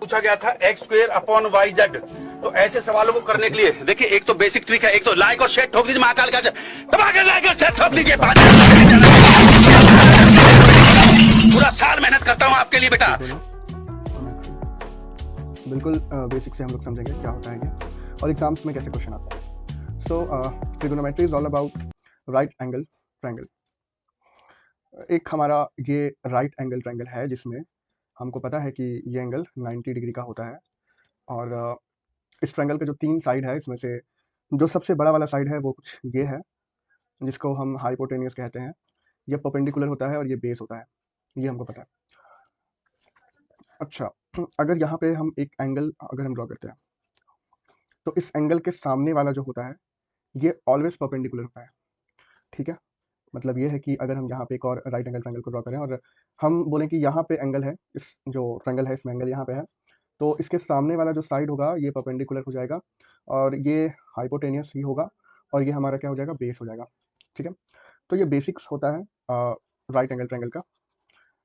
पूछा गया था x square upon y zed. तो ऐसे सवालों को करने के लिए देखिए, एक तो बेसिक ट्रिक है, एक तो लाइक और शेयर ठोक दीजिए, महाकाल का दबा के लाइक और शेयर ठोक दीजिए। पूरा साल मेहनत करता हूँ आपके लिए बेटा। बिल्कुल बेसिक से हम लोग समझेंगे क्या होता है ये और एग्जाम्स में कैसे क्वेश्चन आता है। So trigonometry is all about right angle triangle. एक हमारा ये राइट एंगल ट्रायंगल है जिसमें हमको पता है कि ये एंगल 90 डिग्री का होता है और इस ट्रायंगल के जो तीन साइड है इसमें से जो सबसे बड़ा वाला साइड है वो कुछ ये है जिसको हम हाइपोटेनियस कहते हैं। ये परपेंडिकुलर होता है और ये बेस होता है, ये हमको पता है। अच्छा, अगर यहाँ पे हम एक एंगल अगर हम ड्रॉ करते हैं तो इस एंगल के सामने वाला जो होता है ये ऑलवेज परपेंडिकुलर होता है, ठीक है। मतलब ये है कि अगर हम यहाँ पे एक और राइट एंगल ट्रायंगल को ड्रॉ करें और हम बोलें कि यहाँ पे एंगल है, इस जो ट्रायंगल है इसमें एंगल यहाँ पे है, तो इसके सामने वाला जो साइड होगा ये परपेंडिकुलर हो जाएगा और ये हाइपोटेनियस ही होगा और ये हमारा क्या हो जाएगा, बेस हो जाएगा, ठीक है। तो ये बेसिक्स होता है राइट एंगल ट्रायंगल का,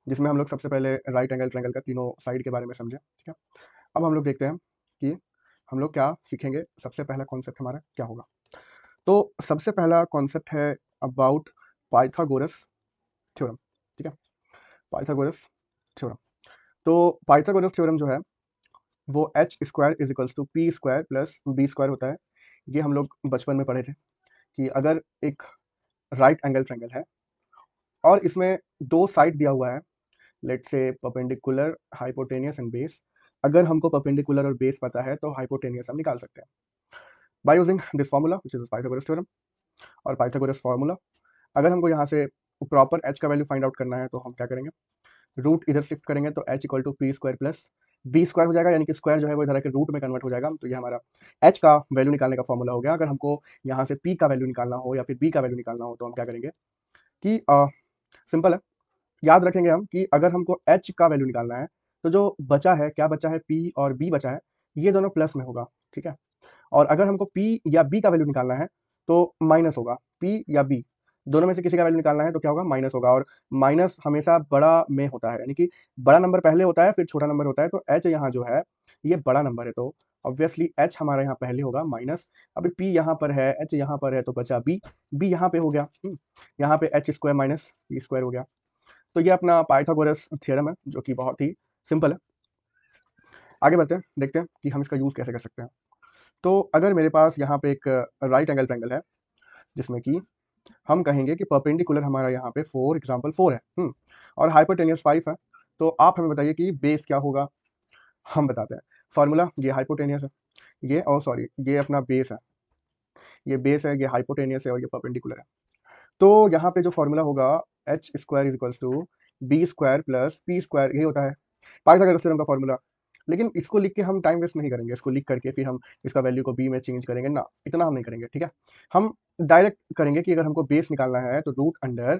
जिसमें हम लोग सबसे पहले राइट एंगल ट्रायंगल का तीनों साइड के बारे में समझें, ठीक है। अब हम लोग देखते हैं कि हम लोग क्या सीखेंगे। सबसे पहला कॉन्सेप्ट हमारा क्या होगा, तो सबसे पहला कॉन्सेप्ट है अबाउट पाइथागोरस थ्योरम, ठीक है। पाइथागोरस थ्योरम, तो पाइथागोरस थ्योरम जो है वो h square is equals to p square plus b square होता है। ये हम लोग बचपन में पढ़े थे कि अगर एक राइट एंगल ट्रायंगल है और इसमें दो साइड दिया हुआ है, let's say perpendicular, hypotenuse and base. अगर हमको परपेंडिकुलर और बेस पता है तो हाइपोटेनियस हम निकाल सकते हैं by using this formula which is Pythagoras theorem और पाइथागोरस फार्मूला। अगर हमको यहाँ से प्रॉपर एच का वैल्यू फाइंड आउट करना है तो हम क्या करेंगे, रूट इधर शिफ्ट करेंगे तो h equal to p square plus b square हो जाएगा, यानी कि स्क्वायर जो है वो इधर के रूट में कन्वर्ट हो जाएगा। तो ये हमारा एच का वैल्यू निकालने का फॉर्मूला हो गया। अगर हमको यहाँ से पी का वैल्यू निकालना हो या फिर बी का वैल्यू निकालना हो तो हम क्या करेंगे कि सिंपल है, याद रखेंगे हम कि अगर हमको एच का वैल्यू निकालना है तो जो बचा है, क्या बचा है, पी और बी बचा है, ये दोनों प्लस में होगा, ठीक है। और अगर हमको पी या बी का वैल्यू निकालना है तो माइनस होगा, पी या बी दोनों में से किसी का वैल्यू निकालना है तो क्या होगा, माइनस होगा। और माइनस हमेशा बड़ा में होता है, यानी कि बड़ा नंबर पहले होता है फिर छोटा नंबर होता है। तो एच यहाँ जो है ये बड़ा नंबर है तो ऑब्वियसली एच हमारा यहाँ पहले होगा माइनस। अभी पी यहाँ पर है, एच यहाँ पर है, तो बचा बी, बी यहाँ पे हो गया, यहाँ पे h square minus b square हो गया। तो ये अपना पाइथागोरस थ्योरम है जो कि बहुत ही सिंपल है। आगे बढ़ते हैं, देखते हैं कि हम इसका यूज़ कैसे कर सकते हैं। तो अगर मेरे पास यहाँ पे एक राइट एंगल ट्रायंगल है जिसमें कि हम कहेंगे कि परपेंडिकुलर हमारा यहाँ पे फॉर एग्जांपल 4 है और हाइपोटेनियस 5 है, तो आप हमें बताइए कि बेस क्या होगा। हम बताते हैं फार्मूला, ये हाइपोटेनियस है, ये और सॉरी ये अपना बेस है, ये बेस है, ये हाइपोटेनियस है और ये परपेंडिकुलर है। तो यहाँ पे जो फार्मूला होगा h square is equals to b square plus p square, यही होता है पाइथागोरस थ्योरम का फार्मूला। लेकिन इसको लिख के हम टाइम वेस्ट नहीं करेंगे, इसको लिख करके फिर हम इसका वैल्यू को बी में चेंज करेंगे ना, इतना हम नहीं करेंगे, ठीक है। हम डायरेक्ट करेंगे कि अगर हमको बेस निकालना है तो रूट अंडर,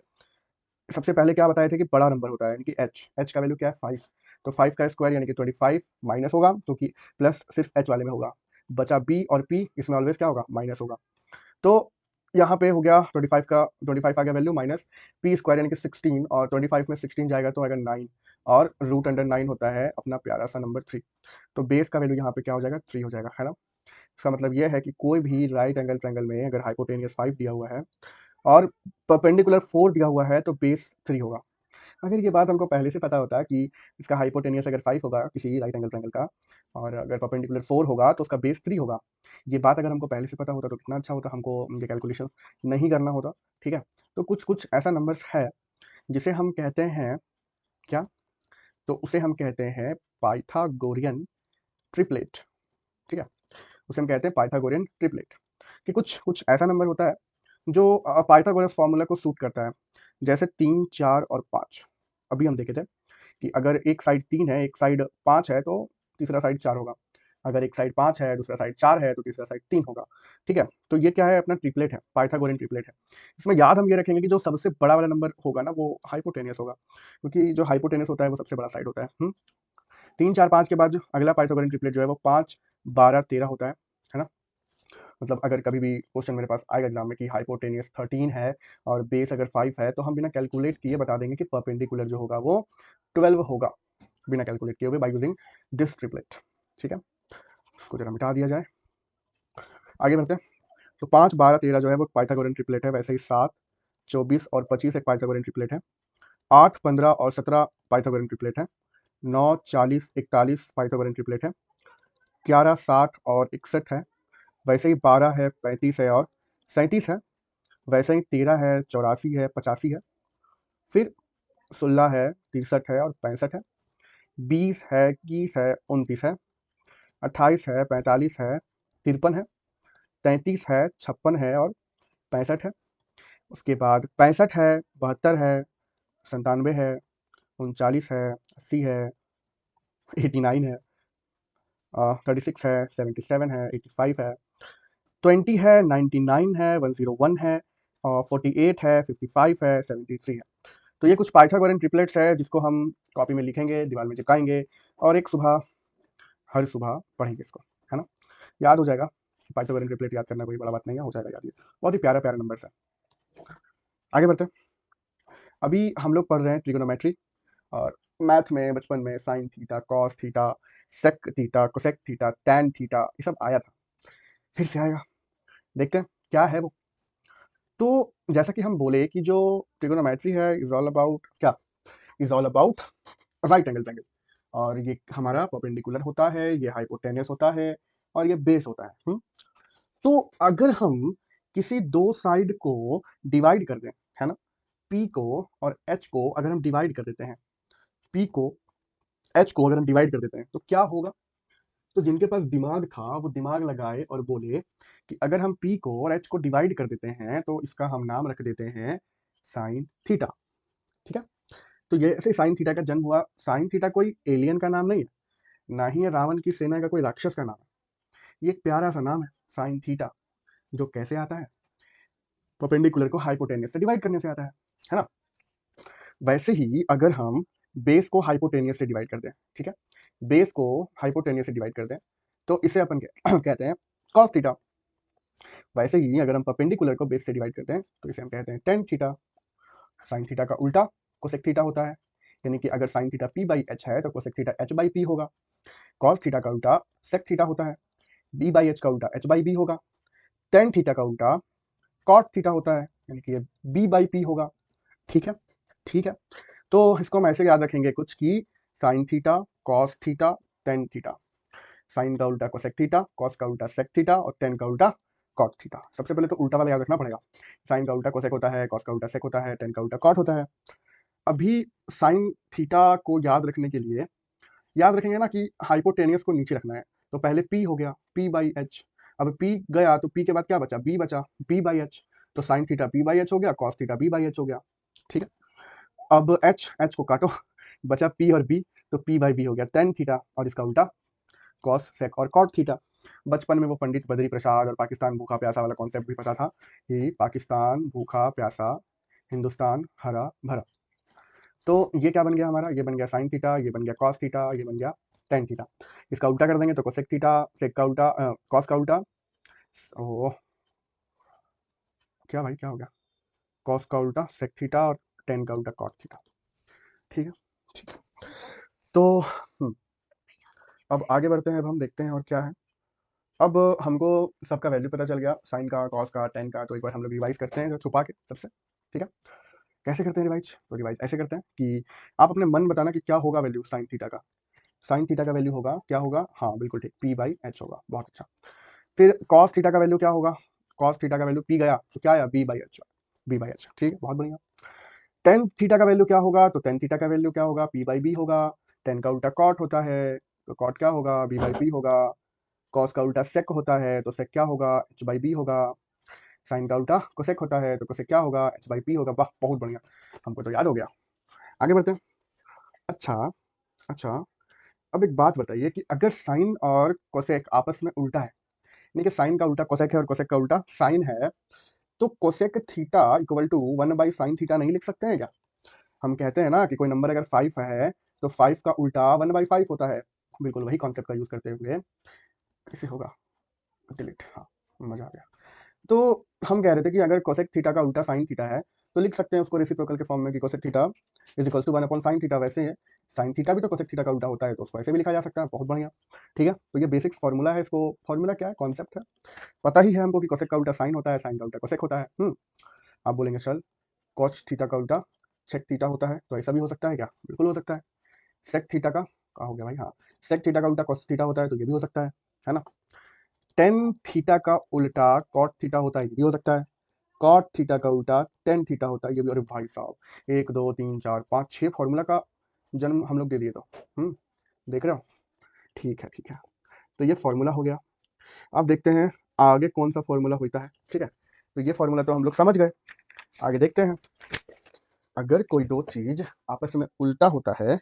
सबसे पहले क्या बताए थे कि बड़ा नंबर होता है यानी कि एच, एच का वैल्यू क्या है 5, तो 5 का स्क्वायर यानी कि 25 माइनस होगा क्योंकि प्लस सिर्फ एच वाले में होगा, बचा बी और पी, इसमें ऑलवेज क्या होगा, माइनस होगा। तो यहाँ पे हो गया 25 का 25 आ गया वैल्यू माइनस पी स्क्वायर यानी कि 16 और 25 में 16 जाएगा तो आएगा 9 और रूट अंडर 9 होता है अपना प्यारा सा नंबर 3। तो बेस का वैल्यू यहाँ पे क्या हो जाएगा, 3 हो जाएगा, है ना। इसका मतलब यह है कि कोई भी राइट एंगल ट्रायंगल में अगर हाइपोटेनियस 5 दिया हुआ है और परपेंडिकुलर 4 दिया हुआ है तो बेस 3 होगा। अगर ये बात हमको पहले से पता होता कि इसका हाइपोटेनियस अगर 5 होगा किसी राइट एंगल ट्रायंगल का और अगर परपेंडिकुलर 4 होगा तो उसका बेस 3 होगा, ये बात अगर हमको पहले से पता होता तो कितना अच्छा होता, हमको ये कैलकुलेशन नहीं करना होता, ठीक है। तो कुछ कुछ ऐसा नंबर्स है जिसे हम कहते हैं क्या, तो उसे हम कहते हैं पाइथागोरियन ट्रिपलेट, ठीक है। उसे हम कहते हैं पाइथागोरियन ट्रिपलेट कि कुछ कुछ ऐसा नंबर होता है जो पाइथागोरस फॉर्मूला को सूट करता है, जैसे 3, 4 और 5। अभी हम देखे थे कि अगर एक साइड 3 है एक साइड 5 है तो तीसरा साइड 4 होगा, अगर एक साइड 5 है दूसरा साइड 4 है तो तीसरा साइड 3 होगा, ठीक है। तो ये क्या है, अपना ट्रिपलेट है, पाइथागोरियन ट्रिपलेट है। इसमें याद हम ये रखेंगे कि जो सबसे बड़ा वाला नंबर होगा ना वो हाइपोटेनियस होगा, क्योंकि जो हाइपोटेनियस होता है वो सबसे बड़ा साइड होता है। 3, 4, 5 के बाद जो अगला पाइथागोरियन ट्रिपलेट जो है वो 5, 12, 13 होता है ना। मतलब अगर कभी भी क्वेश्चन मेरे पास आएगा एग्जाम में कि हाइपोटेनियस 13 है और बेस अगर 5 है तो हम बिना कैलकुलेट किए बता देंगे कि परपेंडिकुलर जो होगा वो 12 होगा। बिना कैलकुलेट किए हुए बाय यूजिंग दिस ट्रिपलेट। ठीक है, इसको जरा मिटा दिया जाए, आगे बढ़ते हैं। तो 5, 12, 13 जो है वो पाइथागोरन ट्रिपलेट है। वैसे ही 7, 24 और 25 एक पाइथागोरन ट्रिपलेट है। 8, 15 और 17 पाइथागोरन ट्रिपलेट है। 9, 40, 41 पाइथागोरन ट्रिपलेट है। 11, 60 और 61 है। वैसे ही 12 है, 35 है और 37 है। वैसे ही 13 है, 84 है, 85 है। फिर 16 है, 63 है और 65 है। 20 है, 21 है, 29 है। 28 है, 45 है, 53 है। 33 है, 56 है और 65 है। उसके बाद 65 है, 72 है, 97 है, 39 है, 80 है, 89 है, 36 है, 77 है, 85 है, 20 है, 99 है, 101 है, और 48 है, 55 है, 73 है। तो ये कुछ पाइथागोरन ट्रिपलेट्स है जिसको हम कॉपी में लिखेंगे, दीवार में चिपकाएंगे और एक सुबह, हर सुबह पढ़ेंगे इसको, है ना। याद हो जाएगा। पाइथागोरन ट्रिपलेट याद करना कोई बड़ा बात नहीं है, हो जाएगा याद। ये बहुत ही प्यारा प्यारा नंबर है। आगे बढ़ते हैं। अभी हम लोग पढ़ रहे हैं ट्रिगोनोमेट्री, और मैथ में बचपन में sine theta, cos theta, sec theta, cosec theta, tan theta, ये सब आया था, फिर से आएगा। देखते हैं क्या है वो। तो जैसा कि हम बोले कि जो ट्रिगोनोमेट्री है इज ऑल अबाउट क्या, is all about right angle triangle. और ये हमारा परपेंडिकुलर होता है, ये हाइपोटेन्यूस होता है और ये बेस होता है। तो अगर हम किसी दो साइड को डिवाइड कर दें, है ना, P को और H को अगर हम डिवाइड कर देते हैं, P को H को अगर हम डिवाइड कर देते हैं तो क्या होगा। तो जिनके पास दिमाग था वो दिमाग लगाए और बोले कि अगर हम P को और H को डिवाइड कर देते हैं तो इसका हम नाम रख देते हैं साइन थीटा। ठीक है, तो ये ऐसे साइन थीटा का जन्म हुआ। साइन थीटा कोई एलियन का नाम नहीं है, ना ही ये रावण की सेना का कोई राक्षस का नाम है। ये एक प्यारा सा नाम है साइन थीटा, जो कैसे आता है, परपेंडिकुलर को हाइपोटेन्यूस से डिवाइड करने से आता है ना। वैसे ही अगर हम बेस को हाइपोटेनियस से डिवाइड कर दें, ठीक है, बेस को हाइपोटेनियस से डिवाइड कर दें तो इसे अपन कहते हैं कॉस थीटा। वैसे ही अगर हम परपेंडिकुलर को बेस से डिवाइड करते हैं तो इसे हम कहते हैं टेन थीटा। साइन थीटा का उल्टा कोसेक थीटा होता है, यानी कि अगर sign theta p by H है तो cosec theta H by P होगा। कॉस थीटा का उल्टा सेक थीटा होता है, बी बाई एच का उल्टा एच बाई बी होगा। टेन थीटा का उल्टा कॉट थीटा होता है, यानी कि ये बी बाई पी होगा। ठीक है, ठीक है। तो इसको हम ऐसे याद रखेंगे कुछ कि sine theta, cos theta, tan theta. Sine का उल्टा कोसेक थीटा, कॉस का उल्टा सेक थीटा और टेन का उल्टा कॉट थीटा। सबसे पहले तो उल्टा वाला याद रखना पड़ेगा। साइन का उल्टा कोसेक होता है, कॉस का उल्टा सेक होता है, टेन का उल्टा कॉट होता है। अभी साइन थीटा को याद रखने के लिए याद रखेंगे ना कि हाइपोटेनियस को नीचे रखना है, तो पहले पी हो गया, पी बाई एच। अब पी गया तो पी के बाद क्या बचा, बी बचा, पी बाई एच। तो sine theta p by h हो गया, cos theta b by h हो गया। ठीक है, अब एच, एच को काटो, बचा पी और बी, तो पी बाई बी हो गया टेन थीटा, और इसका उल्टा कॉस सेक और कॉट थीटा। बचपन में वो पंडित बद्री प्रसाद और पाकिस्तान भूखा प्यासा वाला कॉन्सेप्ट भी पता था कि पाकिस्तान भूखा प्यासा, हिंदुस्तान हरा भरा। तो ये क्या बन गया हमारा, ये बन गया साइन थीटा, ये बन गया कॉस थीटा, ये बन गया टेन थीटा। इसका उल्टा कर देंगे तो कोसेक थीटा, सेक का उल्टा, कॉस का उल्टा, ओ क्या भाई क्या हो गया, कॉस का उल्टा सेक थीटा और टेन का उल्टा कॉट थीटा। ठीक है, ठीक है। तो अब आगे बढ़ते हैं, अब हम देखते हैं और क्या है। अब हमको सबका वैल्यू पता चल गया, साइन का, कॉस का, टेन का। तो एक बार हम लोग रिवाइज करते हैं छुपा के सबसे। ठीक है, कैसे करते हैं रिवाइज, तो रिवाइज ऐसे करते हैं कि आप अपने मन बताना कि क्या होगा वैल्यू साइन थीटा का। साइन थीटा का वैल्यू होगा क्या होगा, हाँ बिल्कुल ठीक, पी बाई एच होगा, बहुत अच्छा। फिर कॉस थीटा का वैल्यू क्या होगा, कॉस थीटा का वैल्यू पी गया तो क्या आया, b by h, b by h. ठीक है, बहुत बढ़िया। टेन थीटा का वैल्यू क्या होगा, तो टेन थीटा का वैल्यू क्या होगा, पी बाई बी होगा। टेन का उल्टा कॉट होता है तो कॉट क्या होगा, बी बाई पी होगा। कॉस का उल्टा सेक होता है तो सेक क्या होगा, एच बाई बी होगा। साइन का उल्टा कोसेक होता है तो कोसेक क्या होगा, एच बाई पी होगा। वाह बहुत बढ़िया, हमको तो याद हो गया। आगे बढ़ते हैं। अच्छा, अच्छा, अब एक बात बताइए कि अगर साइन और कोसेक आपस में उल्टा है, यानी कि साइन का उल्टा कोसेक है और कोसेक का उल्टा साइन है, तो cosec theta equal to one by sine theta नहीं लिख सकते हैं क्या। हम कहते हैं ना कि कोई नंबर अगर 5 है तो 5 का उल्टा 1/5 होता है। बिल्कुल वही कॉन्सेप्ट का यूज करते हुए कैसे होगा, डिलीट, हाँ मजा आ गया। तो हम कह रहे थे कि अगर कोसेक थीटा का उल्टा साइन थीटा है तो लिख सकते हैं उसको रेसिप्रोकल के फॉर्म में कि cosec theta is equals to 1 upon sine theta. वैसे है साइन थीटा भी तो कोसेक थीटा का उल्टा होता है, तो उसको ऐसे भी लिखा जा सकता है। बहुत बढ़िया, ठीक है। तो ये बेसिक फॉर्मूला है, इसको फॉर्मूला क्या है, कॉन्सेप्ट है, पता ही है हमको कि कोसेक का उल्टा साइन होता है, साइन का उल्टा कोसेक होता है। आप बोलेंगे सर कॉस थीटा का उल्टा सेक थीटा होता है, तो ऐसा भी हो सकता है क्या? बिल्कुल हो सकता है। सेक थीटा का हो गया भाई, हाँ, सेक थीटा का उल्टा कॉस थीटा होता है, तो ये भी हो सकता है ना। टेन थीटा का उल्टा कॉट थीटा होता है, ये भी हो सकता है। कॉट थीटा का उल्टा टेन थीटा होता है, ये भी। अरे भाई साहब 1 2 3 4 5 6 फॉर्मूला का जन्म हम लोग दे दिए। तो देख रहे हो, ठीक है ठीक है। तो ये फॉर्मूला हो गया। अब देखते हैं आगे कौन सा फॉर्मूला होता है, ठीक है। तो ये फॉर्मूला तो हम लोग समझ गए, आगे देखते हैं। अगर कोई दो चीज आपस में उल्टा होता है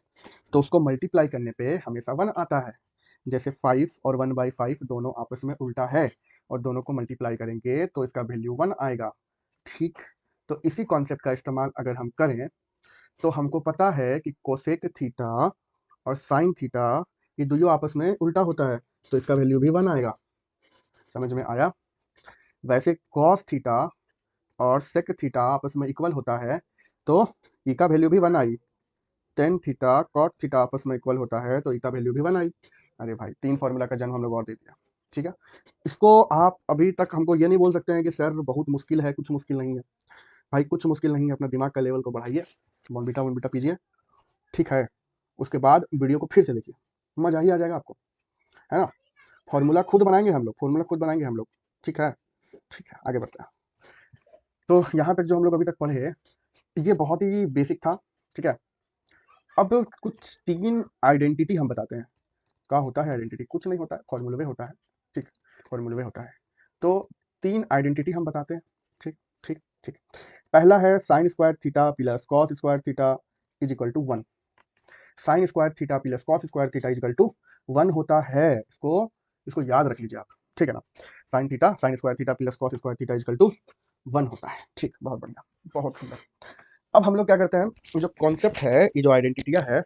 तो उसको मल्टीप्लाई करने पे हमेशा 1 आता है। जैसे 5 और 1/5 दोनों आपस में उल्टा है और दोनों को मल्टीप्लाई करेंगे तो इसका वैल्यू 1 आएगा, ठीक। तो इसी कॉन्सेप्ट का इस्तेमाल अगर हम करें तो हमको पता है कि कोसेक थीटा और साइन थीटा ये दोनों आपस में उल्टा होता है, तो इसका वैल्यू भी 1 आएगा। समझ में आया? वैसे कॉस थीटा और सेक थीटा आपस में इक्वल होता है, तो ई का वैल्यू भी 1 आई। टेन थीटा कॉट थीटा आपस में इक्वल होता है, तो ई का वैल्यू भी 1 आई। अरे भाई 3 फॉर्मूला का जन्म हम लोग और दे दिया, ठीक है। इसको आप अभी तक हमको ये नहीं बोल सकते हैं कि सर बहुत मुश्किल है, कुछ मुश्किल नहीं है। भाई कुछ मुश्किल नहीं है, अपना दिमाग का लेवल को बढ़ाइए, बोनबीटा पीजिए, ठीक है। उसके बाद वीडियो को फिर से देखिए, मजा ही आ जाएगा आपको, है ना। फॉर्मूला खुद बनाएंगे हम लोग, फॉर्मूला खुद बनाएंगे हम लोग, ठीक है। ठीक है, आगे बढ़ते हैं। तो यहाँ तक जो हम लोग अभी तक पढ़े ये बहुत ही बेसिक था, ठीक है। अब कुछ 3 आइडेंटिटी हम बताते हैं। क्या होता है आइडेंटिटी? कुछ नहीं होता है, फॉर्मूले होता है, ठीक। फॉर्मूले होता है, तो 3 आइडेंटिटी हम बताते हैं, ठीक ठीक ठीक। पहला है sine square theta plus cos square theta is equal to 1। Sine square theta plus cos square theta is equal to 1 होता है। इसको याद रख लीजिए आप, ठीक है ना। Sine square theta plus cos square theta is equal to 1 होता है, ठीक। बहुत बढ़िया, बहुत सुंदर। अब हम लोग क्या करते हैं, ये जो कॉन्सेप्ट है, ये जो आइडेंटिटियाँ है,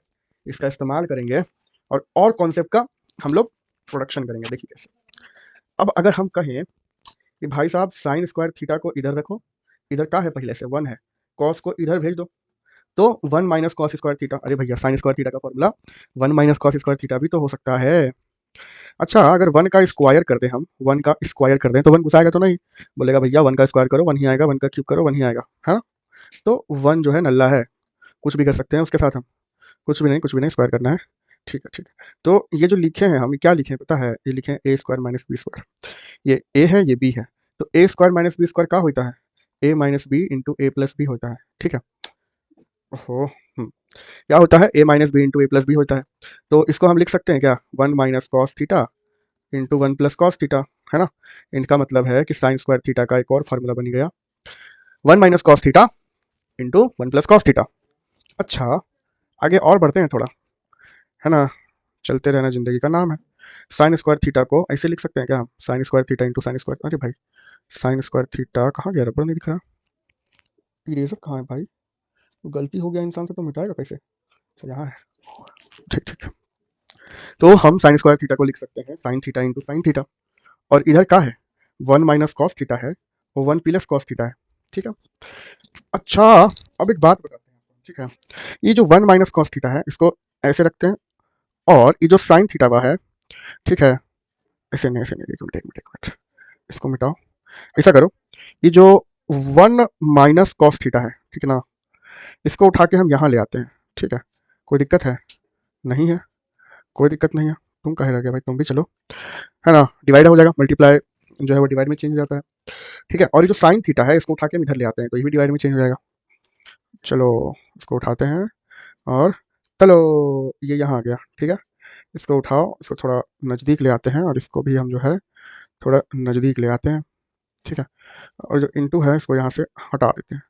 इसका इस्तेमाल करेंगे और कॉन्सेप्ट का हम लोग प्रोडक्शन करेंगे। देखिए कैसे। अब अगर हम कहें कि भाई साहब साइन स्क्वायर थीटा को इधर रखो, इधर क्या है, पहले से 1 है, कॉस को इधर भेज दो, तो 1 माइनस कॉस स्क्वायर थीटा। अरे भैया साइन स्क्वायर थीटा का formula 1 minus cos square theta भी तो हो सकता है। अच्छा, अगर 1 का स्क्वायर कर दें हम, 1 का स्क्वायर कर दें तो 1 घुसाएगा तो नहीं, बोलेगा भैया 1 का स्क्वायर करो 1 ही आएगा, 1 का क्यूब करो 1 ही आएगा, है ना। तो 1 जो है नल्ला है, कुछ भी कर सकते हैं उसके साथ हम, कुछ भी नहीं स्क्वायर करना है, ठीक है ठीक है। तो ये जो लिखे हैं हम, क्या लिखे हैं पता है, ये लिखे हैं ए स्क्वायर माइनस बी स्क्वायर। ये ए है, ये बी है, तो ए स्क्वायर माइनस बी स्क्वायर क्या होता है, ए माइनस बी इंटू ए प्लस बी होता है, ठीक है। ओहो, क्या होता है, ए माइनस बी इंटू ए प्लस बी होता है। तो इसको हम लिख सकते हैं क्या, 1 minus cos theta into 1 plus cos theta, है ना। इनका मतलब है कि साइन स्क्वायर थीटा का एक और फार्मूला बन गया, 1 minus cos theta into 1 plus cos theta. अच्छा, आगे और बढ़ते हैं थोड़ा, है ना, चलते रहना जिंदगी का नाम है। साइन स्क्वायर थीटा को ऐसे लिख सकते हैं क्या हम, sine square theta into sine square, अरे भाई साइन स्क्वायर थीटा कहाँ गया, रबड़ नहीं दिख रहा, इरेजर कहाँ है भाई, गलती हो गया इंसान से तो मिटाएगा कैसे, अच्छा यहाँ है, ठीक ठीक है। तो हम साइन स्क्वायर थीटा को लिख सकते हैं sign theta into sine theta, और इधर क्या है, 1 माइनस कॉस थीटा है, वो 1 प्लस कॉस थीटा है, ठीक है। अच्छा, अब एक बात बताते हैं, ठीक है। ये जो 1 माइनस कॉस थीटा है इसको ऐसे रखते हैं, और ये जो साइन थीटा हुआ है, ठीक है, ऐसे नहीं, एक मिनट, इसको मिटाओ, ऐसा करो, ये जो 1 माइनस कॉस थीटा है, ठीक है ना, इसको उठा के हम यहाँ ले आते हैं, ठीक है। कोई दिक्कत है? नहीं है, कोई दिक्कत नहीं है। तुम कहे रह गया भाई, तुम भी चलो, है ना। डिवाइड हो जाएगा, मल्टीप्लाई जो है वो डिवाइड में चेंज हो जाता है, ठीक है। और ये जो साइन थीटा है इसको उठा के हम इधर ले आते हैं, तो ये भी डिवाइड में चेंज हो जाएगा। चलो इसको उठाते हैं, और चलो ये यहाँ आ गया, ठीक है। इसको उठाओ, इसको थोड़ा नज़दीक ले आते हैं, और इसको भी हम जो है थोड़ा नज़दीक ले आते हैं, ठीक है। और जो इंटू है इसको यहाँ से हटा देते हैं।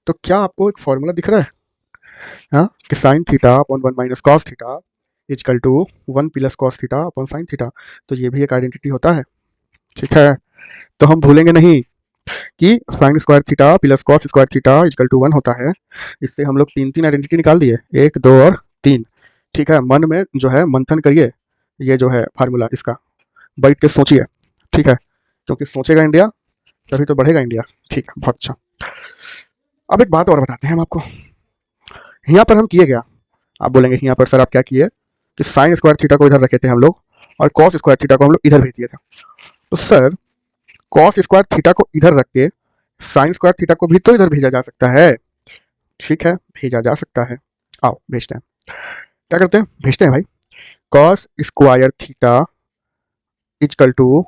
तो क्या आपको एक फॉर्मूला दिख रहा है, हाँ, कि sine theta upon 1 minus cos theta is equal to 1 plus cos theta upon sine theta. तो ये भी एक आइडेंटिटी होता है, ठीक है। तो हम भूलेंगे नहीं कि sine square theta plus cos square theta is equal to 1 होता है। इससे हम लोग 3 आइडेंटिटी निकाल दिए, 1 2 और 3, ठीक है। मन में जो है मंथन करिए, ये जो है फार्मूला इसका बैठ के सोचिए, ठीक है, क्योंकि सोचेगा इंडिया तभी तो बढ़ेगा इंडिया, ठीक है। बहुत अच्छा, अब एक बात और बताते हैं हम आपको। यहाँ पर हम किए गया, आप बोलेंगे यहाँ पर सर आप क्या किए कि साइन स्क्वायर थीटा को इधर रखे थे हम लोग और कॉस स्क्वायर थीटा को हम लोग इधर भेज दिए थे। तो सर कॉस स्क्वायर थीटा को इधर रख के साइन स्क्वायर थीटा को भी तो इधर भेजा जा सकता है। ठीक है, भेजा जा सकता है। आओ भेजते हैं। क्या करते हैं, भेजते हैं भाई। Cos square theta is equal to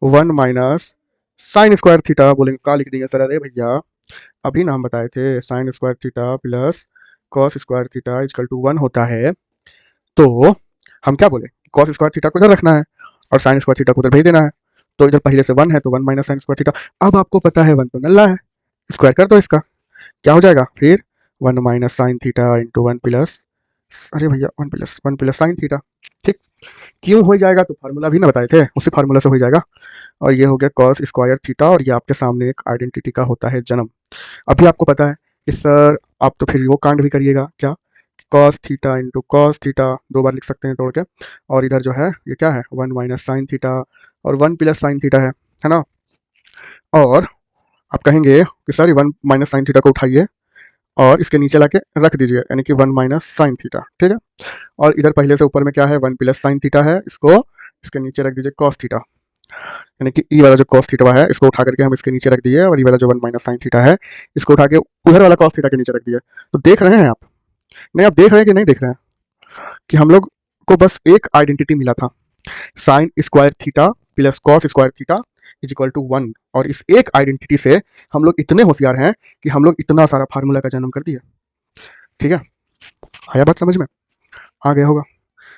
1 minus sine square theta. बोलेंगे क्या लिख देंगे सर? अरे भैया अभी ना हम बताए थे sine square theta plus cos square theta is equal to 1 होता है। तो हम क्या बोले, कॉस स्क्वायर थीटा को इधर रखना है और साइन स्क्वायर थीटा को उधर भेज देना है। तो इधर पहले से 1 है तो 1 माइनस साइन स्क्वायर थीटा। अब आपको पता है 1 तो नल्ला है, स्क्वायर कर दो इसका, क्या हो जाएगा फिर 1 minus sine theta into 1 plus, अरे भैया 1 प्लस साइन थीटा। ठीक, क्यों हो जाएगा तो फार्मूला भी ना बताए थे, उसी फार्मूला से हो जाएगा। और ये हो गया कॉस स्क्वायर थीटा और ये आपके सामने एक आइडेंटिटी का होता है जन्म। अभी आपको पता है कि सर आप तो फिर वो कांड भी करिएगा क्या, cos theta into cos theta 2 बार लिख सकते हैं तोड़ के। और इधर जो है ये क्या है 1 माइनस साइन थीटा और 1 प्लस साइन थीटा है ना। और आप कहेंगे कि सर 1 माइनस साइन थीटा को उठाइए और इसके नीचे लाके रख दीजिए, यानी कि 1 माइनस साइन थीटा। ठीक है, और इधर पहले से ऊपर में क्या है 1 प्लस साइन थीटा है, इसको इसके नीचे रख दीजिए कॉस थीटा, यानी कि ई वाला जो कॉस थीटा है इसको उठा करके हम इसके नीचे रख दिए और ई वाला जो 1 माइनस साइन थीटा है इसको उठा के उधर वाला कॉस थीटा के नीचे रख दिए। तो देख रहे हैं आप, नहीं आप देख रहे हैं कि नहीं देख रहे हैं कि हम लोग को बस एक आइडेंटिटी मिला था, sine square theta plus cos square theta is equal to 1। और इस एक आइडेंटिटी से हम लोग इतने होशियार हैं कि हम लोग इतना सारा फार्मूला का जन्म कर दिए। ठीक है, आया बात समझ में? आ गया होगा,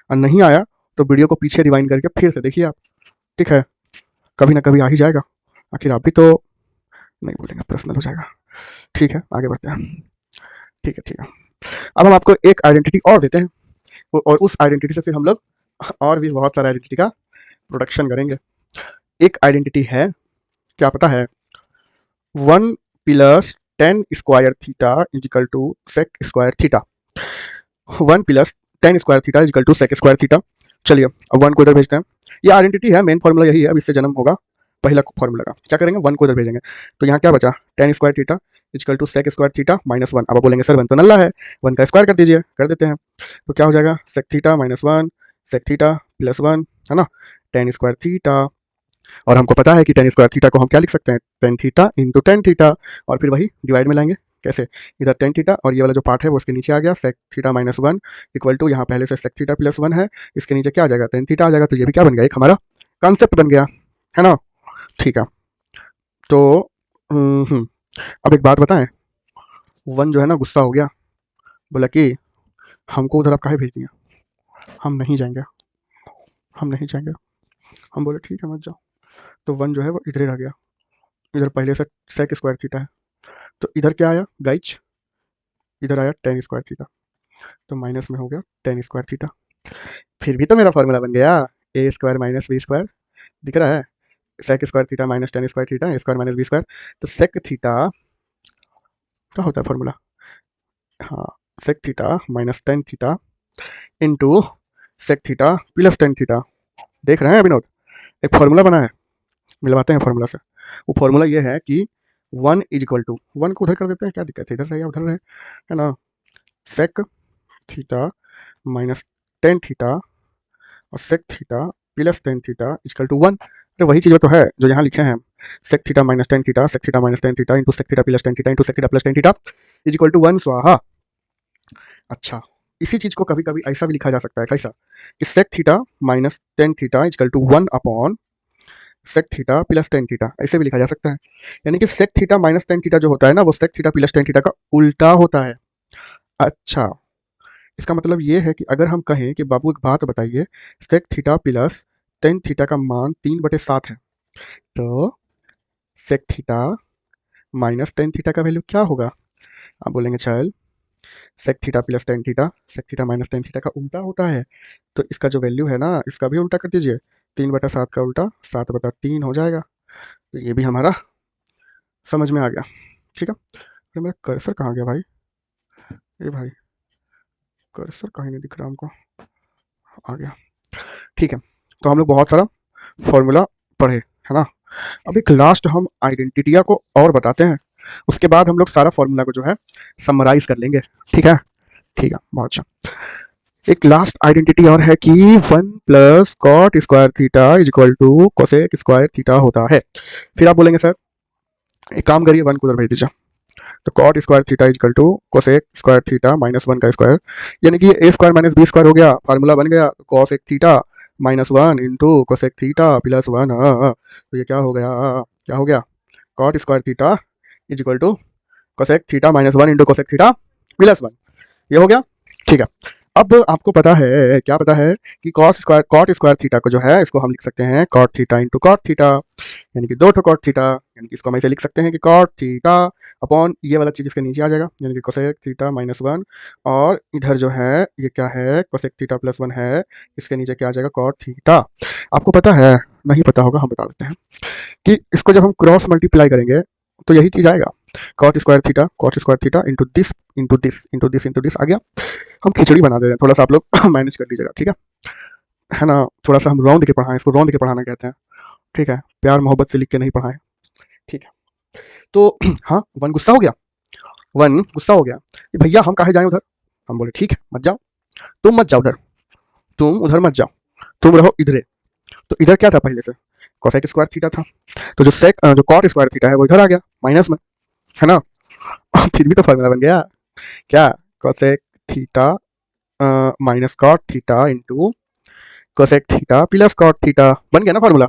और नहीं आया तो वीडियो को पीछे रिवाइंड करके फिर से देखिए आप। ठीक है, कभी ना कभी आ ही जाएगा, आखिर आप भी तो नहीं बोलेंगे, पर्सनल हो जाएगा। ठीक है, आगे बढ़ते हैं। ठीक है ठीक है, अब हम आपको एक आइडेंटिटी और देते हैं और उस आइडेंटिटी से फिर हम लोग और भी बहुत सारा आइडेंटिटी का प्रोडक्शन करेंगे। एक आइडेंटिटी है, क्या पता है 1 plus tan square theta is equal to sec square theta. 1 plus tan square theta is equal to sec square theta. चलिए अब 1 को इधर भेजते हैं, ये आइडेंटिटी है, मेन फॉर्मूला यही है, अब इससे जन्म होगा पहला फॉर्मूला का। क्या करेंगे 1 को इधर भेजेंगे, तो यहाँ क्या बचा tan square theta is equal to sec square theta minus 1। अब आप बोलेंगे सर 1 तो नल्ला है, 1 का स्क्वायर कर दीजिए, कर देते हैं। तो क्या हो जाएगा sec theta minus 1 sec theta plus 1, है ना, टेन स्क्वायर थीटा। और हमको पता है कि टेन स्क्वायर थीटा को हम क्या लिख सकते हैं, ten theta into ten theta, और फिर वही डिवाइड में लाएंगे। कैसे, इधर टेन थीटा और ये वाला जो पार्ट है वो उसके नीचे आ गया, sec theta minus 1 equal to यहाँ पहले से सेक थीटा प्लस 1 है, इसके नीचे क्या आ जाएगा टेन थीटा आ जाएगा। तो ये भी क्या बन गया, एक हमारा कॉन्सेप्ट बन गया, है ना। ठीक है, तो अब एक बात बताएं, 1 जो है ना गुस्सा हो गया, बोला कि हमको उधर आप काहे भेज दिया, हम नहीं जाएंगे, हम नहीं जाएंगे। हम बोले ठीक है मत जाओ। तो 1 जो है वो इधर ही रह गया, इधर पहले से सेक स्क्वायर थीटा है, तो इधर क्या आया गाइज, इधर आया टेन स्क्वायर थीटा, तो माइनस में हो गया टेन स्क्वायर थीटा। फिर भी तो मेरा फॉर्मूला बन गया a square minus b square, दिख रहा है, sec square theta minus tan square theta a square minus b square. तो सेक थीटा क्या होता है फॉर्मूला, हाँ sec theta minus tan theta into sec theta plus tan theta. देख रहे हैं विनोद, एक फॉर्मूला बना है, मिलवाते हैं फॉर्मूला से। वो फॉर्मूला ये है कि 1 इज इक्वल टू 1 को उधर कर देते हैं, क्या दिक्कत है, इधर रहे या उधर रहे, है ना। Sec theta minus tan theta और sec theta plus tan theta is equal to 1। अरे वही चीज़ तो है जो यहाँ लिखे हैं, sec theta minus tan theta sec theta minus tan theta into sec theta plus tan theta into sec theta plus tan theta is equal to 1 स्वाहा। अच्छा, इसी चीज़ को कभी कभी ऐसा भी लिखा जा सकता है, कैसा कि sec theta minus tan theta is equal to 1 upon sec theta plus tan theta, ऐसे भी लिखा जा सकता है। यानी कि sec theta minus tan theta जो होता है ना वो sec theta plus tan theta का उल्टा होता है। अच्छा, इसका मतलब ये है कि अगर हम कहें कि बाबू एक बात बताइए, sec theta plus tan theta का मान 3/7 है, तो sec theta minus tan theta का वैल्यू क्या होगा। आप बोलेंगे चल sec theta plus tan theta sec theta minus tan theta का उल्टा होता है, तो इसका जो वैल्यू है ना इसका भी उल्टा कर दीजिए, 3/7 का उल्टा 7/3 हो जाएगा। तो ये भी हमारा समझ में आ गया। ठीक है, अरे मेरा कर्सर कहाँ गया भाई, ए भाई कर्सर कहीं नहीं दिख रहा हमको, आ गया। ठीक है, तो हम लोग बहुत सारा फॉर्मूला पढ़े, है ना। अब एक लास्ट हम आइडेंटिटिया को और बताते हैं उसके बाद हम लोग सारा फॉर्मूला को जो है समराइज कर लेंगे। ठीक है, ठीक है, बहुत अच्छा। एक लास्ट आइडेंटिटी और है कि 1 plus cot square theta is equal to cosec square theta होता है। फिर आप बोलेंगे सर एक काम करिए 1 को उधर भेज दीजिए, तो cot square theta is equal to cosec square theta minus 1 का स्क्वायर, यानी कि a square minus b square हो गया, फार्मूला बन गया cosec theta minus 1 into cosec theta plus 1। तो ये क्या हो गया, क्या हो गया, cot square theta is equal to cosec theta minus 1 into cosec theta plus 1, ये हो गया। ठीक है, अब आपको पता है, क्या पता है कि कॉट स्क्वायर थीटा को जो है इसको हम लिख सकते हैं cot theta into cot theta, यानी कि 2 कॉट थीटा, यानी कि इसको हम ऐसे लिख सकते हैं कि कॉट थीटा अपॉन ये वाला चीज़ इसके नीचे आ जाएगा, यानी कि कोसेक थीटा माइनस 1, और इधर जो है ये क्या है, कोसेक थीटा प्लस 1 है, इसके नीचे क्या आ जाएगा, कॉट थीटा। आपको पता है, नहीं पता होगा हम बता देते हैं कि इसको जब हम क्रॉस मल्टीप्लाई करेंगे तो यही चीज़ आएगा, cot square theta into this into this into this into this आ गया। हम खिचड़ी बना दे रहे हैं, थोड़ा सा आप लोग मैनेज कर लीजिएगा, ठीक है ना। थोड़ा सा हम रौंद के पढ़ाएं, इसको रौंद के पढ़ाना कहते हैं, ठीक है, प्यार मोहब्बत से लिख के नहीं पढ़ाएं, ठीक है। तो हाँ, 1 गुस्सा हो गया, 1 गुस्सा हो गया कि भैया हम काहे जाएं उधर, हम बोले ठीक है मत जाओ, तुम मत जाओ उधर, तुम उधर मत जाओ, तुम रहो इधरे। तो इधर क्या था पहले से, कोसेक स्क्वायर थीटा था, तो जो कॉट स्क्वायर थीटा है वो इधर आ गया माइनस में, है ना। फिर भी तो फॉर्मूला बन गया, क्या, cosec theta minus cot theta into cosec theta plus cot theta, बन गया ना फॉर्मूला।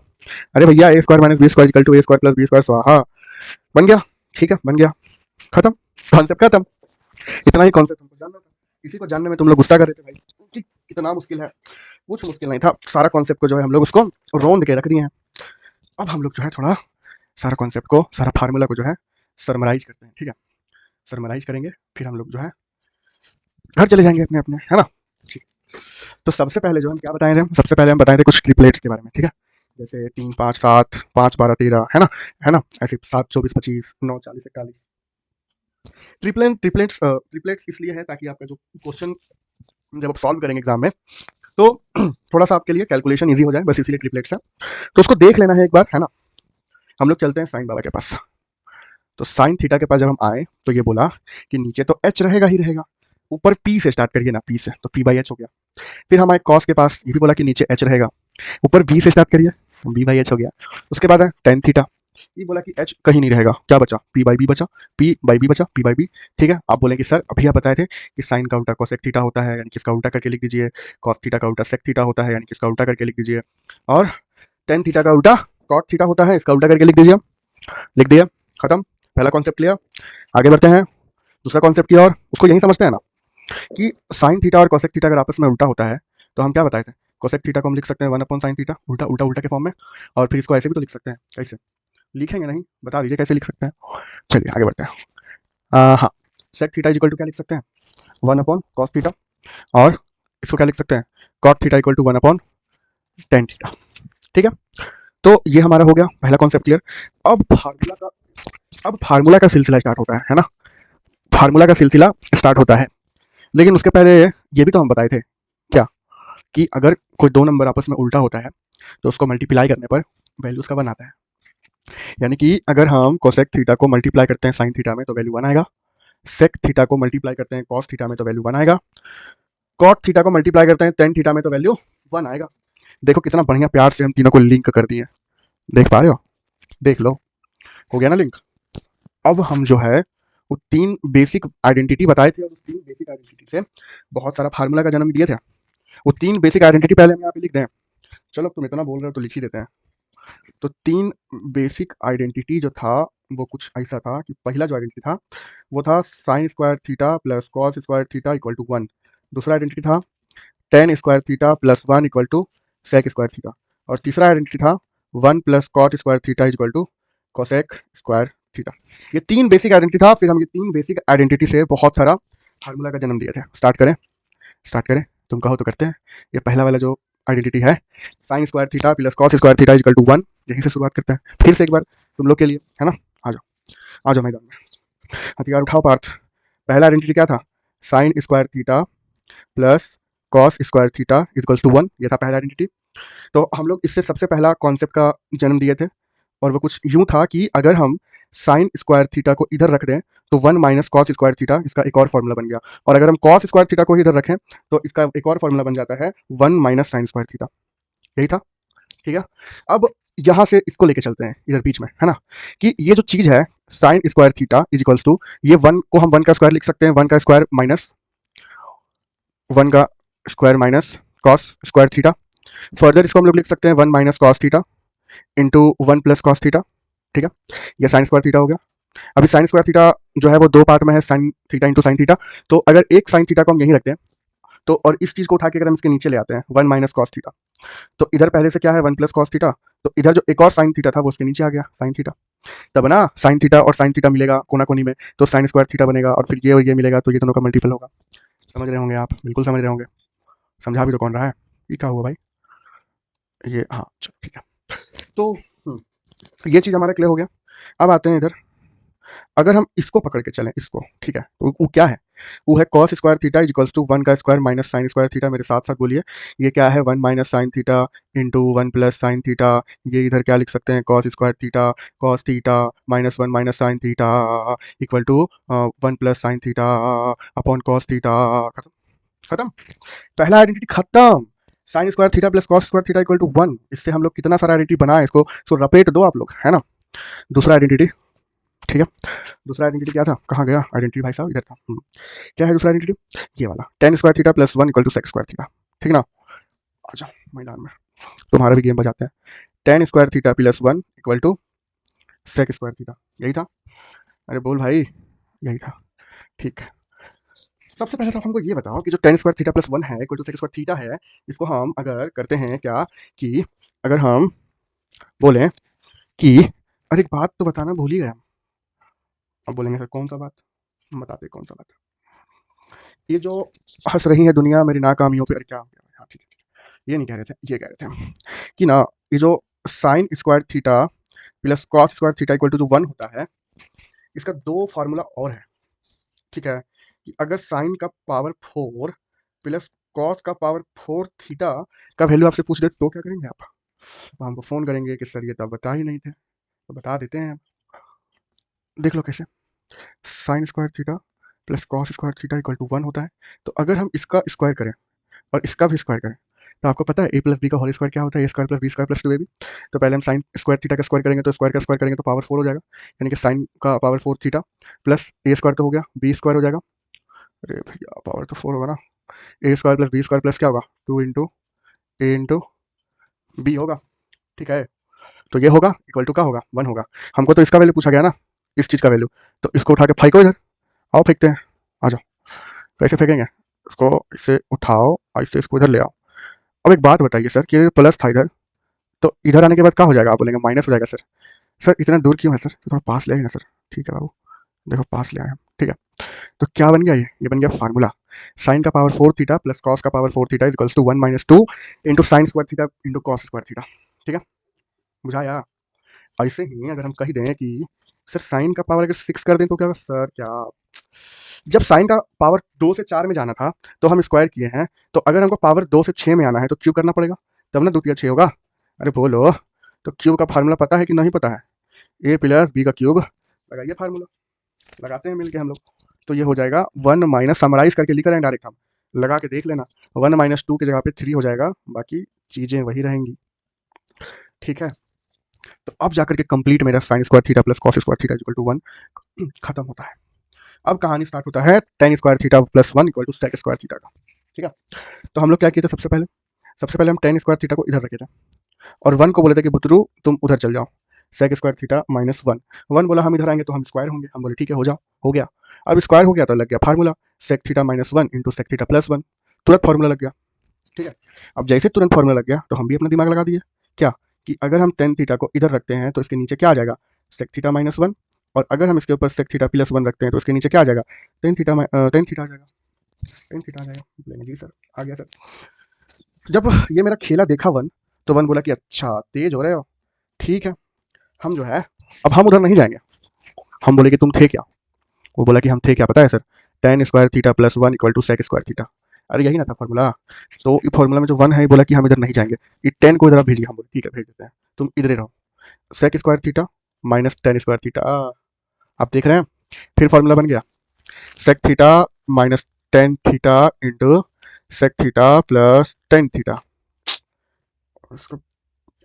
अरे भैया a square minus b square equal to a square plus b square स्वाहा, बन गया, ठीक है, बन गया, खत्म, कॉन्सेप्ट खत्म। इतना ही कॉन्सेप्ट हमको जानना था, इसी को जानने में तुम लोग गुस्सा कर रहे थे भाई कि कितना मुश्किल है, कुछ मुश्किल नहीं था, सारा कॉन्सेप्ट को जो है हम लोग उसको रौंद के रख दिए हैं। अब हम लोग जो है थोड़ा सारा कॉन्सेप्ट को, सारा फार्मूला को जो है समराइज करते हैं, ठीक है, समराइज करेंगे, फिर हम लोग जो है घर चले जाएंगे अपने अपने, है ना। ठीक, तो सबसे पहले जो हम क्या बताए थे, सबसे पहले हम बताए थे कुछ ट्रिपलेट्स के बारे में, ठीक है, जैसे 3 5 7 5 12 13, है ना, ऐसे 7 24 25 9 40 41। ट्रिपलेट्स इसलिए है ताकि आपका जो क्वेश्चन जब आप सॉल्व करेंगे एग्जाम में तो थोड़ा सा आपके लिए कैलकुलेशन इजी हो जाए, बस इसीलिए ट्रिपलेट्स है। तो उसको देख लेना है एक बार, है ना। हम लोग चलते हैं साइन बाबा के पास। तो साइन थीटा के पास जब हम आए तो ये बोला कि नीचे तो एच रहेगा ही रहेगा, ऊपर पी से स्टार्ट करिए ना, पी से, तो पी बाई एच हो गया। फिर हम आए कॉस के पास, ये भी बोला कि नीचे एच रहेगा, ऊपर बी से स्टार्ट करिए, बी बाई एच हो गया। उसके बाद है टेन थीटा, ये बोला कि एच कहीं नहीं रहेगा, क्या बचा, पी बाई बी बचा, पी बाई बी बचा, पी बाई बी। ठीक है, आप बोलेंगे सर अभी आप बताए थे कि साइन का उल्टा कोसेक थीटा होता है, यानी कि इसका उल्टा करके लिख दीजिए, कॉस थीटा का उल्टा सेक थीटा होता है, यानी कि इसका उल्टा करके लिख दीजिए, और टेन थीटा का उल्टा कॉट थीटा होता है, इसका उल्टा करके लिख दीजिए, लिख दिया, खत्म, पहला कॉन्सेप्ट क्लियर। आगे बढ़ते हैं दूसरा कॉन्सेप्ट की और, उसको यही समझते हैं ना कि साइन थीटा और कोसेक थीटा अगर आपस में उल्टा होता है तो हम क्या बताए थे, कोसेक थीटा को हम लिख सकते हैं 1 अपॉन साइन थीटा, उल्टा उल्टा उल्टा के फॉर्म में, और फिर इसको ऐसे भी तो लिख सकते हैं, कैसे लिखेंगे, नहीं बता दीजिए कैसे लिख सकते हैं। चलिए आगे बढ़ते हैं। हाँ, सेक थीटा इक्वल टू क्या लिख सकते हैं, 1 अपॉन कॉस थीटा, और इसको क्या लिख सकते हैं, cot theta equal to 1 upon tan theta. ठीक है, तो ये हमारा हो गया पहला कॉन्सेप्ट क्लियर। अब फार्मूला का सिलसिला स्टार्ट होता है ना, फार्मूला का सिलसिला स्टार्ट होता है। लेकिन उसके पहले ये भी तो हम बताए थे क्या, कि अगर कोई दो नंबर आपस में उल्टा होता है तो उसको मल्टीप्लाई करने पर वैल्यू उसका 1 आता है। यानी कि अगर हम कोसेक थीटा को मल्टीप्लाई करते हैं साइन थीटा में तो वैल्यू 1 आएगा, सेक थीटा को मल्टीप्लाई करते हैं कॉस थीटा में तो वैल्यू 1 आएगा, कॉट थीटा को मल्टीप्लाई करते हैं टेन थीटा में तो वैल्यू 1 आएगा। देखो कितना बढ़िया प्यार से हम तीनों को लिंक कर दिए, देख पा रहे हो, देख लो, हो गया ना लिंक। अब हम जो है वो 3 बेसिक आइडेंटिटी बताए थे और उस 3 बेसिक आइडेंटिटी से बहुत सारा फार्मूला का जन्म दिए थे। वो 3 बेसिक आइडेंटिटी पहले हम यहाँ पे लिख दें, चलो तुम इतना बोल रहे हो तो लिख ही देते हैं। तो 3 बेसिक आइडेंटिटी जो था वो कुछ ऐसा था कि पहला जो आइडेंटिटी था वो था sine square theta plus cos square theta equal to 1, दूसरा आइडेंटिटी था tan square theta plus 1 equal to sec square theta, और तीसरा आइडेंटिटी था 1 plus cot square theta equal to cosec square theta. ये 3 बेसिक आइडेंटिटी था, फिर हम ये 3 बेसिक आइडेंटिटी से बहुत सारा फार्मूला का जन्म दिए थे। स्टार्ट करें, तुम कहो तो करते हैं। ये पहला वाला जो आइडेंटिटी है sine square theta plus cos square theta equal to 1, यहीं से शुरुआत करते हैं फिर से एक बार तुम लोग के लिए, है ना। आ जाओ मैदान में, हथियार उठाओ पार्थ। पहला आइडेंटिटी क्या था, sine square theta plus cos square theta equals to 1, ये था पहला आइडेंटिटी। तो हम लोग इससे सबसे पहला कॉन्सेप्ट का जन्म दिए थे और वो कुछ यूँ था कि अगर हम साइन स्क्वायर थीटा को इधर रख दें तो 1 माइनस कॉस स्क्वायर थीटा, इसका एक और फॉर्मूला बन गया। और अगर हम कॉस स्क्वायर थीटा को ही इधर रखें तो इसका एक और फॉर्मूला बन जाता है 1 माइनस साइन स्क्वायर थीटा। यही था, ठीक है। अब यहाँ से इसको लेके चलते हैं इधर बीच में, है ना, कि ये जो चीज है sine square theta is equals to, ये 1 को हम 1 का स्क्वायर लिख सकते हैं, 1 का square minus cos square theta. Further इसको हम लोग लिख सकते हैं 1 minus cos theta into 1 plus cos theta, ठीक है। ये साइन स्क्वायर थीटा हो गया। अभी साइन स्क्वायर थीटा जो है वो दो पार्ट में है, sign theta into sine theta. तो अगर एक साइन थीटा को हम यहीं रखते हैं तो, और इस चीज को उठा के अगर हम इसके नीचे ले आते हैं 1 माइनस कॉस थीटा, तो इधर पहले से क्या है 1 प्लस कॉस थीटा, तो इधर जो एक और साइन थीटा था वो उसके नीचे आ गया साइन थीटा। तब ना साइन थीटा और साइन थीटा मिलेगा कोना कोनी में तो साइन स्क्वायर थीटा बनेगा, और फिर ये और ये मिलेगा तो ये दोनों का मल्टीपल होगा। समझ रहे होंगे आप, बिल्कुल समझ रहे होंगे। समझा भी तो कौन रहा है, ये क्या हुआ भाई, ये हाँ चलो ठीक है। तो ये चीज़ हमारा क्लियर हो गया। अब आते हैं इधर, अगर हम इसको पकड़ के चलें इसको, ठीक है, तो वो क्या है, वो है cos square theta is equals to 1 का square minus sine square theta. मेरे साथ साथ बोलिए, ये क्या है 1 minus sine theta into 1 plus sine theta. ये इधर क्या लिख सकते हैं cos square theta cos theta minus 1 minus sine theta equal to 1 plus sine theta upon cos theta. खत्म, खत्म, पहला आइडेंटिटी खत्म। Sine square theta plus cos square theta equal to 1। इससे हम लोग कितना सारा आइडेंटिटी बनाए, इसको रपेट दो आप लोग, है ना। दूसरा आइडेंटिटी, ठीक है, दूसरा आइडेंटिटी क्या था, कहाँ गया आइडेंटिटी भाई साहब, इधर था। क्या है दूसरा आइडेंटिटी, ये वाला tan square theta plus 1 equal to sec square theta, ठीक ना। आ जाओ मैदान में, तुम्हारा भी गेम बजाते हैं। tan square theta plus 1 equal to sec square theta, यही था। अरे बोल भाई, यही था, ठीक है। सबसे पहले तो हमको ये बताओ कि जो tan स्क्वायर थीटा प्लस 1 है equal to sec square theta है, इसको हम अगर करते हैं क्या, कि अगर हम बोलें कि, अरे एक बात तो बताना भूल ही गया। अब बोलेंगे सर कौन सा बात, बताते कौन सा बात। ये जो हंस रही है दुनिया मेरी नाकामियों पे, अरे क्या हो गया, हाँ ठीक है, ये नहीं कह रहे थे, ये कह रहे थे कि ना, ये जो sine square theta plus cos square theta equal to जो 1 होता है, इसका दो फार्मूला और है, ठीक है। कि अगर साइन का पावर 4 प्लस कॉस का पावर 4 थीटा का वैल्यू आपसे पूछ दे तो क्या करेंगे आप, तो हमको फ़ोन करेंगे कि सर ये तो आप बता ही नहीं थे, तो बता देते हैं। देख लो कैसे, sine square theta plus cos square theta equal to 1 होता है। तो अगर हम इसका स्क्वायर करें और इसका भी स्क्वायर करें तो आपको पता है ए प्लस बी का होल स्क्वायर क्या होता है, a square plus b square plus 2ab। तो पहले हम साइन स्क्वायर थीटा का स्क्वायर करेंगे तो स्क्वायर का स्क्वायर करेंगे तो पावर 4 हो जाएगा, यानी कि साइन का पावर 4 थीटा प्लस ए स्क्वायर तो हो गया, बी स्क्वायर हो जाएगा, अरे भैया पावर तो 4 होगा ना, a square plus b square plus क्या होगा 2 इंटू ए इंटू बी होगा, ठीक है। तो ये होगा इक्वल टू क्या होगा 1 होगा। हमको तो इसका वैल्यू पूछा गया ना, इस चीज़ का वैल्यू, तो इसको उठा के फेंको इधर, आओ फेंकते हैं, आ जाओ। कैसे फेंकेंगे, इसको इससे उठाओ और इससे इसको इधर ले आओ। अब एक बात बताइए सर कि प्लस था इधर, तो इधर आने के बाद क्या हो जाएगा, आप बोलेंगे माइनस हो जाएगा सर। सर इतना दूर क्यों है सर, तो थोड़ा पास ले आइए ना सर, ठीक है बाबू, देखो पास ले आए हम, ठीक है। तो क्या बन गया, ये बन गया फार्मूला, साइन का पावर 4 थीटा प्लस कॉस का power 4 theta equals to 1 minus 2 into sine square theta into cos square theta, ठीक है, बुझाया। ऐसे ही अगर हम कह दें कि सर साइन का पावर अगर 6 कर दें तो क्या होगा सर, क्या जब साइन का पावर 2 से 4 में जाना था तो हम स्क्वायर किए हैं, तो अगर हमको पावर 2 से 6 में आना है तो क्यूब करना पड़ेगा, तब ना 2 तिया 6 होगा। अरे बोलो, तो क्यूब का फार्मूला पता है कि नहीं पता है, ए प्लस बी का क्यूब, लगाइए फार्मूला, लगाते हैं मिलके हम लोग। तो ये हो जाएगा 1 माइनस, समराइज करके लिख रहे हैं डायरेक्ट हम, लगा के देख लेना, 1 माइनस 2 की जगह पे 3 हो जाएगा, बाकी चीज़ें वही रहेंगी, ठीक है। तो अब जाकर के कंप्लीट मेरा sine square theta plus cos square theta equal to 1 खत्म होता है। अब कहानी स्टार्ट होता है tan square theta plus 1 equal to sec square theta का, ठीक है। तो हम लोग क्या किए थे, सबसे पहले हम tan स्क्वायर थीटा को इधर रखे थे और 1 को बोले थे कि बुतरू तुम उधर चल जाओ, सेक स्क्वायर थीटा माइनस 1, 1 बोला हम इधर आएंगे तो हम स्क्वायर होंगे, हम बोले ठीक है हो जाओ, हो गया। अब स्क्वायर हो गया तो लग गया formula sec theta minus 1 into sec theta plus 1, तुरंत फार्मूला लग गया, ठीक है। अब जैसे तुरंत फार्मूला लग गया तो हम भी अपना दिमाग लगा दिए, क्या कि अगर हम tan थीटा को इधर रखते हैं तो इसके नीचे क्या आ जाएगा सेक थीटा माइनस 1, और अगर हम इसके ऊपर सेक थीटा प्लस 1 रखते हैं तो इसके नीचे क्या आ जाएगा tan थीटा आ जाएगा, tan थीटा आ जाएगा। बोलेंगे जी सर आ गया सर। जब ये मेरा खेला देखा 1, तो 1 बोला कि अच्छा तेज हो रहे हो, ठीक है, हम जो है अब हम उधर नहीं जाएंगे। हम बोले कि तुम थे क्या, वो बोला कि हम थे क्या पता है sir, tan square theta plus 1 equal to sec square theta. अरे यही ना था फार्मूला, तो इस फार्मूला में जो 1 है ये बोला कि हम इधर नहीं जाएंगे, ये 10 को इधर आप भेजिए, हम बोले ठीक है भेज देते हैं, तुम इधर ही रहो, sec square theta minus tan square theta, आप देख रहे हैं, फिर फॉर्मूला बन गया sec theta minus tan theta into sec theta plus tan theta. इसको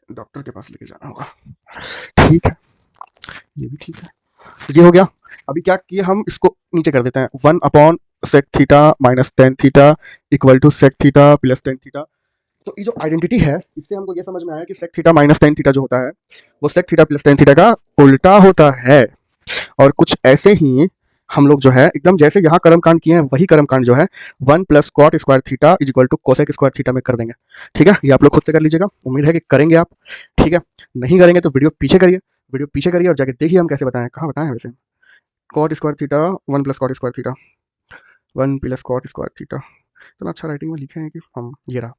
डॉक्टर के पास लेके जाना होगा। ठीक है, ये भी ठीक है, तो ये हो गया। अभी क्या किए हम, इसको नीचे कर देते हैं, 1 upon sec theta minus tan theta equal to sec theta plus tan theta. तो ये जो आइडेंटिटी है, इससे हमको ये समझ में आया कि sec theta minus tan theta जो होता है वो sec theta plus tan theta का उल्टा होता है। और कुछ ऐसे ही हम लोग जो है एकदम जैसे यहाँ कर्मकांड किए हैं वही कर्मकांड जो है 1 plus cot square theta is equal to cosec square theta में कर देंगे। ठीक है, ये आप लोग खुद से कर लीजिएगा, उम्मीद है कि करेंगे आप। ठीक है, नहीं करेंगे तो वीडियो पीछे करिए, वीडियो पीछे करिए और जाके देखिए हम कैसे बताएं, कहाँ बताएं वैसे। Cot square theta 1 plus cot square theta 1 plus cot square theta, इतना अच्छा राइटिंग में लिखे हैं कि हम, ये रहा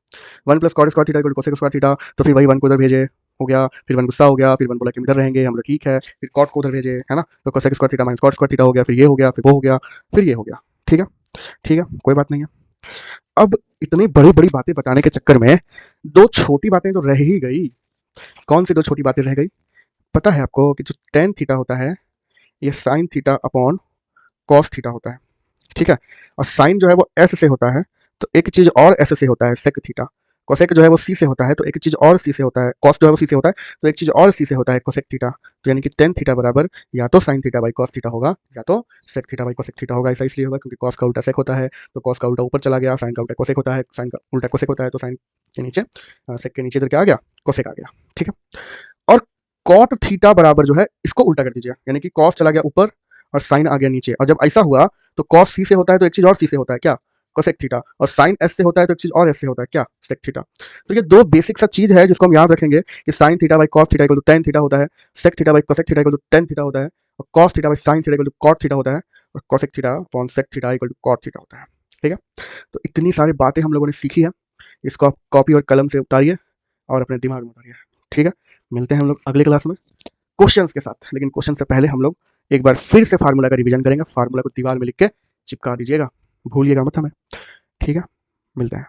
1 plus cot square theta equal to cosec square theta. तो फिर वही 1 को उधर भेजे, हो गया, फिर 1 गुस्सा हो गया, फिर 1 बोला कि हम इधर रहेंगे, हम लोग ठीक है, फिर कॉट को उधर भेजे, है ना, तो cosec square theta minus cot square theta हो गया, फिर ये हो गया, फिर वो हो गया, फिर ये हो गया। ठीक है, ठीक है, कोई बात नहीं है। अब इतनी बड़ी बड़ी बातें बताने के चक्कर में दो छोटी बातें तो रह ही गई। कौन सी दो छोटी बातें रह गई? पता है आपको कि जो टेन थीटा होता है ये sign theta upon cos theta होता है। ठीक है, और साइन जो है वो एस से होता है, तो एक चीज और एस से होता है सेक थीटा। कोसेक जो है वो सी से होता है, तो एक चीज और सी से होता है, कॉस जो है वो सी से होता है, तो एक चीज और सी से होता है कोसेक थीटा। तो यानी कि टेन थीटा बराबर या तो sine theta by cos theta होगा या तो sec theta by cosec theta होगा। ऐसा इसलिए होगा क्योंकि कॉस का उल्टा सेक होता है, तो कॉस का उल्टा ऊपर चला गया, साइन का उल्टा कोसेक होता है, साइन का उल्टा कोसेक होता है, तो साइन के नीचे सेक के नीचे इधर क्या आ गया, कोसेक आ गया। ठीक है, और कॉट थीटा बराबर जो है इसको उल्टा कर दीजिए, यानी कि कॉस चला गया ऊपर और साइन आ गया नीचे। और जब ऐसा हुआ तो कॉस सी से होता है तो एक चीज और सी से होता है, क्या, कोसेक थीटा, और साइन एस से होता है तो एक चीज और एस से होता है, क्या, सेक थीटा। तो ये दो बेसिक सा चीज है जिसको हम याद रखेंगे कि sine theta by cos theta equal to tan theta होता है, sec theta by cosec theta equal to tan theta होता है, और cos theta by sine theta equal to cot theta होता है, और cosec theta upon sec theta equal to cot theta होता है। ठीक है, तो इतनी सारी बातें हम लोगों ने सीखी है, इसको आप कॉपी और कलम से उतारिए और अपने दिमाग में उतारिए। ठीक है, मिलते हैं हम लोग अगले क्लास में क्वेश्चंस के साथ, लेकिन क्वेश्चन से पहले हम लोग एक बार फिर से फार्मूला का रिवीजन करेंगे। फार्मूला को दीवार में लिख के चिपका दीजिएगा, भूलिएगा मत हमें। ठीक है, मिलते हैं।